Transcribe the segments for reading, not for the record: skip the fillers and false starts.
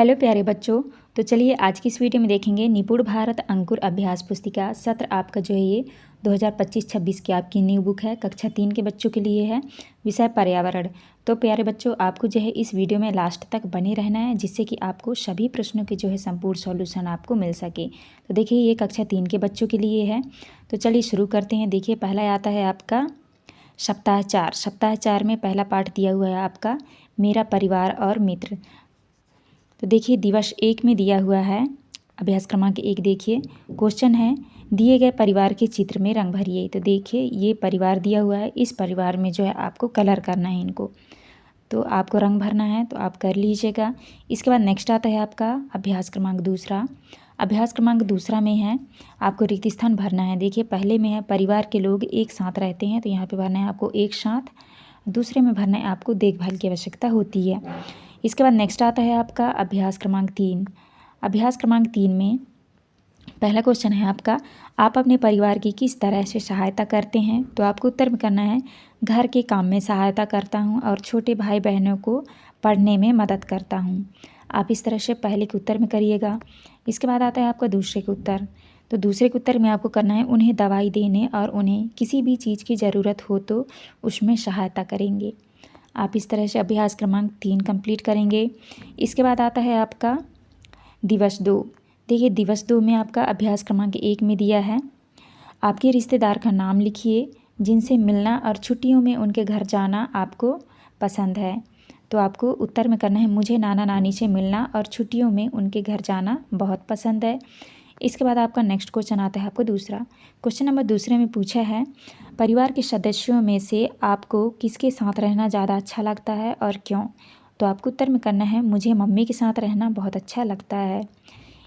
Hello प्यारे बच्चों। तो चलिए आज की इस वीडियो में देखेंगे निपुण भारत अंकुर अभ्यास पुस्तिका सत्र आपका जो है ये 2025-26 की आपकी न्यू बुक है। कक्षा 3 के बच्चों के लिए है, विषय पर्यावरण। तो प्यारे बच्चों आपको जो है इस वीडियो में लास्ट तक बने रहना है, जिससे कि आपको सभी प्रश्नों के जो है संपूर्ण सॉल्यूशन आपको मिल सके। तो देखिए ये कक्षा 3 के बच्चों के लिए है। तो चलिए शुरू करते हैं। देखिए पहला आता है आपका सप्ताह 4। सप्ताह 4 में पहला पाठ दिया हुआ है आपका मेरा परिवार और मित्र। तो देखिए दिवस 1 में दिया हुआ है अभ्यास क्रमांक 1। देखिए क्वेश्चन है दिए गए परिवार के चित्र में रंग भरिए। तो देखिए ये परिवार दिया हुआ है, इस परिवार में जो है आपको कलर करना है इनको, तो आपको रंग भरना है तो आप कर लीजिएगा। इसके बाद नेक्स्ट आता है आपका अभ्यास क्रमांक 2। अभ्यास क्रमांक 2 में है आपको रिक्त स्थान भरना है। देखिए पहले में है परिवार के लोग एक साथ रहते हैं, तो यहाँ पे भरना है आपको एक साथ। दूसरे में भरना है आपको देखभाल की आवश्यकता होती है। इसके बाद नेक्स्ट आता है आपका अभ्यास क्रमांक 3। अभ्यास क्रमांक 3 में पहला क्वेश्चन है आपका आप अपने परिवार की किस तरह से सहायता करते हैं। तो आपको उत्तर में करना है घर के काम में सहायता करता हूं और छोटे भाई बहनों को पढ़ने में मदद करता हूं। आप इस तरह से पहले के उत्तर में करिएगा। इसके बाद आता है आपका दूसरे के उत्तर। तो दूसरे के उत्तर में आपको करना है उन्हें दवाई देने और उन्हें किसी भी चीज़ की ज़रूरत हो तो उसमें सहायता करेंगे। आप इस तरह से अभ्यास क्रमांक 3 कंप्लीट करेंगे। इसके बाद आता है आपका दिवस 2। देखिए दिवस 2 में आपका अभ्यास क्रमांक 1 में दिया है आपके रिश्तेदार का नाम लिखिए जिनसे मिलना और छुट्टियों में उनके घर जाना आपको पसंद है। तो आपको उत्तर में करना है मुझे नाना नानी से मिलना और छुट्टियों में उनके घर जाना बहुत पसंद है। इसके बाद आपका नेक्स्ट क्वेश्चन आता है आपको दूसरा। क्वेश्चन नंबर 2 में पूछा है परिवार के सदस्यों में से आपको किसके साथ रहना ज़्यादा अच्छा लगता है और क्यों। तो आपको उत्तर में करना है मुझे मम्मी के साथ रहना बहुत अच्छा लगता है।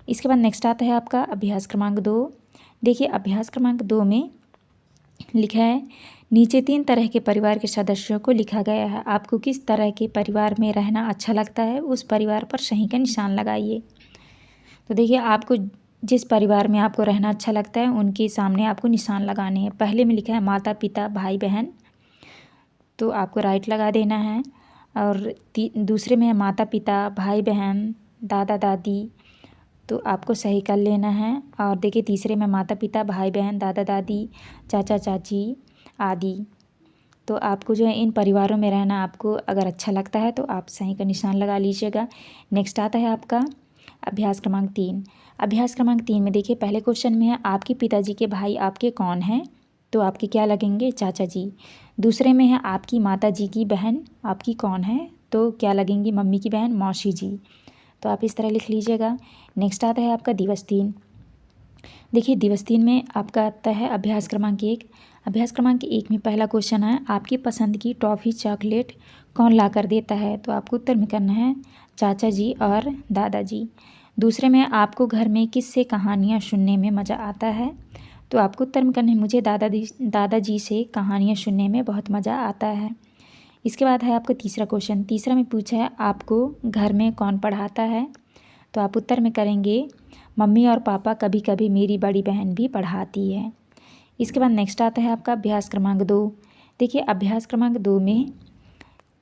इसके बाद नेक्स्ट आता है आपका अभ्यास क्रमांक 2। देखिए अभ्यास क्रमांक 2 में लिखा है नीचे 3 तरह के परिवार के सदस्यों को लिखा गया है, आपको किस तरह के परिवार में रहना अच्छा लगता है उस परिवार पर सही का निशान लगाइए। तो देखिए आपको जिस परिवार में आपको रहना अच्छा लगता है उनके सामने आपको निशान लगाने हैं। पहले में लिखा है माता पिता भाई बहन, तो आपको राइट लगा देना है। और दूसरे में है माता पिता भाई बहन दादा दादी, तो आपको सही कर लेना है। और देखिए तीसरे में माता पिता भाई बहन दादा दादी चाचा चाची आदि, तो आपको जो है इन परिवारों में रहना आपको अगर अच्छा लगता है तो आप सही का निशान लगा लीजिएगा। नेक्स्ट आता है आपका अभ्यास क्रमांक 3। अभ्यास क्रमांक 3 में देखिए पहले क्वेश्चन में है आपके पिताजी के भाई आपके कौन हैं। तो आपके क्या लगेंगे चाचा जी। दूसरे में है आपकी माता जी की बहन आपकी कौन है, तो क्या लगेंगी मम्मी की बहन मौसी जी। तो आप इस तरह लिख लीजिएगा। नेक्स्ट आता है आपका दिवस 3। देखिए दिवस 3 में आपका आता है अभ्यास क्रमांक 1। अभ्यास क्रमांक 1 में पहला क्वेश्चन है आपकी पसंद की टॉफ़ी चॉकलेट कौन ला कर देता है। तो आपको उत्तर में करना है चाचा जी और दादाजी। दूसरे में आपको घर में किससे कहानियाँ सुनने में मज़ा आता है। तो आपको उत्तर में करना है मुझे दादाजी से कहानियाँ सुनने में बहुत मज़ा आता है। इसके बाद है आपका तीसरा क्वेश्चन। तीसरा में पूछा है आपको घर में कौन पढ़ाता है। तो आप उत्तर में करेंगे मम्मी और पापा, कभी कभी मेरी बड़ी बहन भी पढ़ाती है। इसके बाद नेक्स्ट आता है आपका अभ्यास क्रमांक 2। देखिए अभ्यास क्रमांक 2 में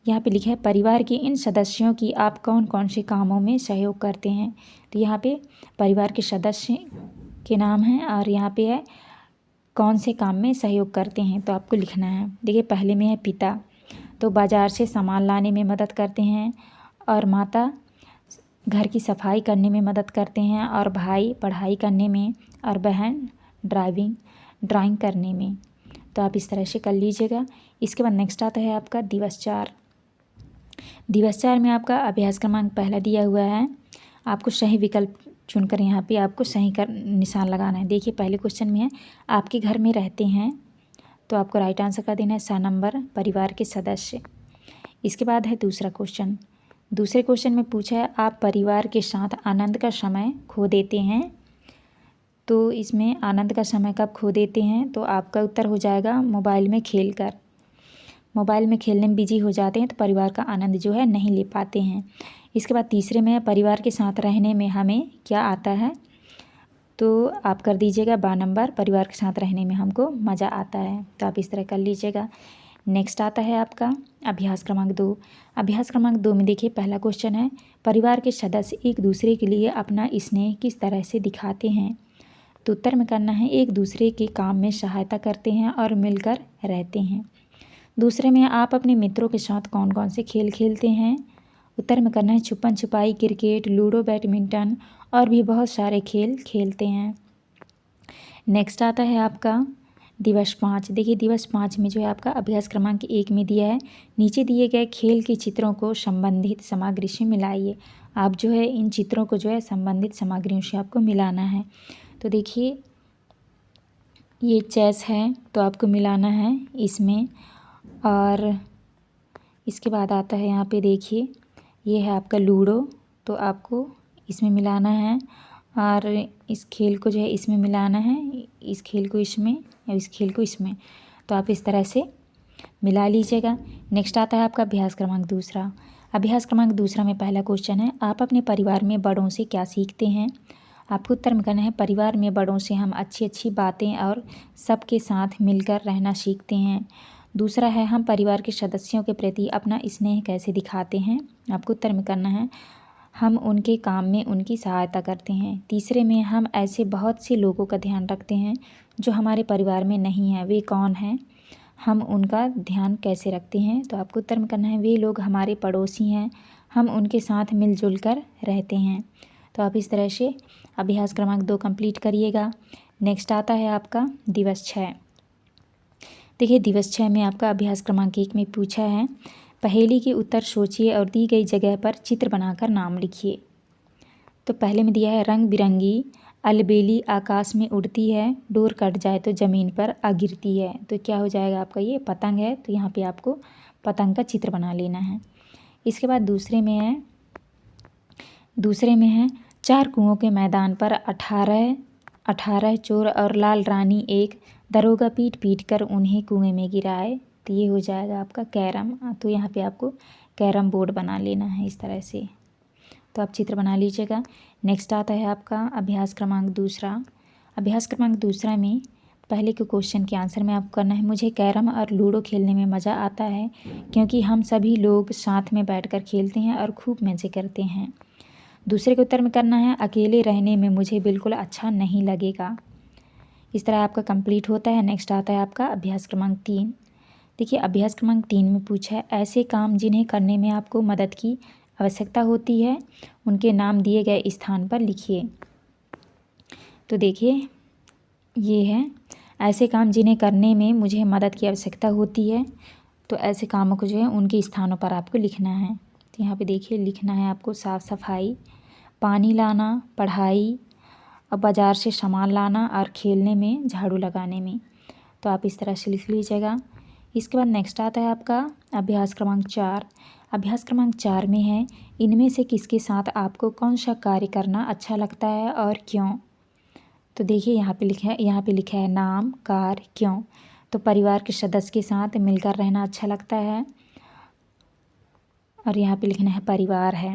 यहाँ पे लिखा है परिवार के इन सदस्यों की आप कौन कौन से कामों में सहयोग करते हैं। तो यहाँ पे परिवार के सदस्य के नाम हैं और यहाँ पे है कौन से काम में सहयोग करते हैं, तो आपको लिखना है। देखिए पहले में है पिता, तो बाज़ार से सामान लाने में मदद करते हैं, और माता घर की सफाई करने में मदद करते हैं, और भाई पढ़ाई करने में, और बहन ड्राइंग करने में। तो आप इस तरह से कर लीजिएगा। इसके बाद नेक्स्ट आता है आपका दिवस 4। दिवस 4 में आपका अभ्यास क्रमांक पहला दिया हुआ है आपको सही विकल्प चुनकर यहाँ पे आपको सही का निशान लगाना है। देखिए पहले क्वेश्चन में है आपके घर में रहते हैं, तो आपको राइट आंसर का देना है 6 नंबर परिवार के सदस्य। इसके बाद है दूसरा क्वेश्चन। दूसरे क्वेश्चन में पूछा है आप परिवार के साथ आनंद का समय खो देते हैं। तो इसमें आनंद का समय कब खो देते हैं, तो आपका उत्तर हो जाएगा मोबाइल में खेलकर। मोबाइल में खेलने में बिजी हो जाते हैं तो परिवार का आनंद जो है नहीं ले पाते हैं। इसके बाद तीसरे में परिवार के साथ रहने में हमें क्या आता है। तो आप कर दीजिएगा 12 नंबर परिवार के साथ रहने में हमको मज़ा आता है। तो आप इस तरह कर लीजिएगा। नेक्स्ट आता है आपका अभ्यास क्रमांक 2। अभ्यास क्रमांक 2 में देखिए पहला क्वेश्चन है, परिवार के सदस्य एक दूसरे के लिए अपना स्नेह किस तरह से दिखाते हैं। तो उत्तर में करना है एक दूसरे के काम में सहायता करते हैं और मिलकर रहते हैं। दूसरे में आप अपने मित्रों के साथ कौन कौन से खेल खेलते हैं। उत्तर में करना है छुपन छुपाई, क्रिकेट, लूडो, बैडमिंटन और भी बहुत सारे खेल खेलते हैं। नेक्स्ट आता है आपका दिवस 5। देखिए दिवस 5 में जो है आपका अभ्यास क्रमांक 1 में दिया है, नीचे दिए गए खेल के चित्रों को संबंधित सामग्री से मिलाइए। आप जो है इन चित्रों को जो है संबंधित सामग्रियों से आपको मिलाना है। तो देखिए ये चेस है तो आपको मिलाना है इसमें, और इसके बाद आता है यहाँ पे देखिए ये है आपका लूडो, तो आपको इसमें मिलाना है, और इस खेल को जो है इसमें मिलाना है, इस खेल को इसमें या इस खेल को इसमें। तो आप इस तरह से मिला लीजिएगा। नेक्स्ट आता है आपका अभ्यास क्रमांक 2। अभ्यास क्रमांक 2 में पहला क्वेश्चन है, आप अपने परिवार में बड़ों से क्या सीखते हैं। आपको उत्तर में करना है परिवार में बड़ों से हम अच्छी अच्छी बातें और सबके साथ मिलकर रहना सीखते हैं। दूसरा है, हम परिवार के सदस्यों के प्रति अपना स्नेह कैसे दिखाते हैं। आपको उत्तर में करना है हम उनके काम में उनकी सहायता करते हैं। तीसरे में, हम ऐसे बहुत से लोगों का ध्यान रखते हैं जो हमारे परिवार में नहीं हैं, वे कौन हैं, हम उनका ध्यान कैसे रखते हैं। तो आपको उत्तर में करना है वे लोग हमारे पड़ोसी हैं, हम उनके साथ मिलजुल कर रहते हैं। तो आप इस तरह से अभ्यास क्रमांक 2 कंप्लीट करिएगा। नेक्स्ट आता है आपका दिवस 6। देखिए दिवस 6 में आपका अभ्यास क्रमांक 1 में पूछा है, पहेली के उत्तर सोचिए और दी गई जगह पर चित्र बनाकर नाम लिखिए। तो पहले में दिया है रंग बिरंगी अलबेली आकाश में उड़ती है, डोर कट जाए तो ज़मीन पर आ गिरती है। तो क्या हो जाएगा आपका, ये पतंग है, तो यहाँ पे आपको पतंग का चित्र बना लेना है। इसके बाद दूसरे में है 4 कुओं के मैदान पर 18 चोर और लाल रानी एक दरोगा पीट पीट कर उन्हें कुएं में गिराए। तो ये हो जाएगा आपका कैरम। तो यहाँ पे आपको कैरम बोर्ड बना लेना है इस तरह से। तो आप चित्र बना लीजिएगा। नेक्स्ट आता है आपका अभ्यास क्रमांक 2। अभ्यास क्रमांक 2 में पहले के क्वेश्चन के आंसर में आपको करना है, मुझे कैरम और लूडो खेलने में मज़ा आता है क्योंकि हम सभी लोग साथ में बैठकर खेलते हैं और खूब मज़े करते हैं। दूसरे के उत्तर में करना है, अकेले रहने में मुझे बिल्कुल अच्छा नहीं लगेगा। इस तरह आपका कंप्लीट होता है। नेक्स्ट आता है आपका अभ्यास क्रमांक 3। देखिए अभ्यास क्रमांक 3 में पूछा है, ऐसे काम जिन्हें करने में आपको मदद की आवश्यकता होती है उनके नाम दिए गए स्थान पर लिखिए। तो देखिए ये है, ऐसे काम जिन्हें करने में मुझे मदद की आवश्यकता होती है, तो ऐसे कामों को जो है उनके स्थानों पर आपको लिखना है। तो यहाँ पे देखिए लिखना है आपको साफ़ सफाई, पानी लाना, पढ़ाई और बाज़ार से सामान लाना और खेलने में, झाड़ू लगाने में। तो आप इस तरह से लिख लीजिएगा। इसके बाद नेक्स्ट आता है आपका अभ्यास क्रमांक 4। अभ्यास क्रमांक 4 में है, इनमें से किसके साथ आपको कौन सा कार्य करना अच्छा लगता है और क्यों। तो देखिए यहाँ पे लिखा है नाम, कार्य, क्यों। तो परिवार के सदस्य के साथ मिलकर रहना अच्छा लगता है, और यहाँ पे लिखना है परिवार है।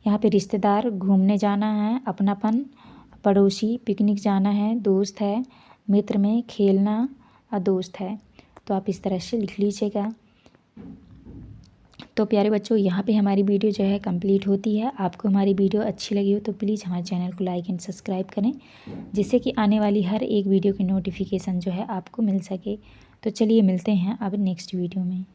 यहाँ पे रिश्तेदार, घूमने जाना है, अपनापन, पड़ोसी, पिकनिक जाना है, दोस्त है, मित्र में खेलना और दोस्त है। तो आप इस तरह से लिख लीजिएगा। तो प्यारे बच्चों, यहाँ पे हमारी वीडियो जो है कंप्लीट होती है। आपको हमारी वीडियो अच्छी लगी हो तो प्लीज़ हमारे चैनल को लाइक एंड सब्सक्राइब करें, जिससे कि आने वाली हर एक वीडियो की नोटिफिकेशन जो है आपको मिल सके। तो चलिए मिलते हैं अब नेक्स्ट वीडियो में।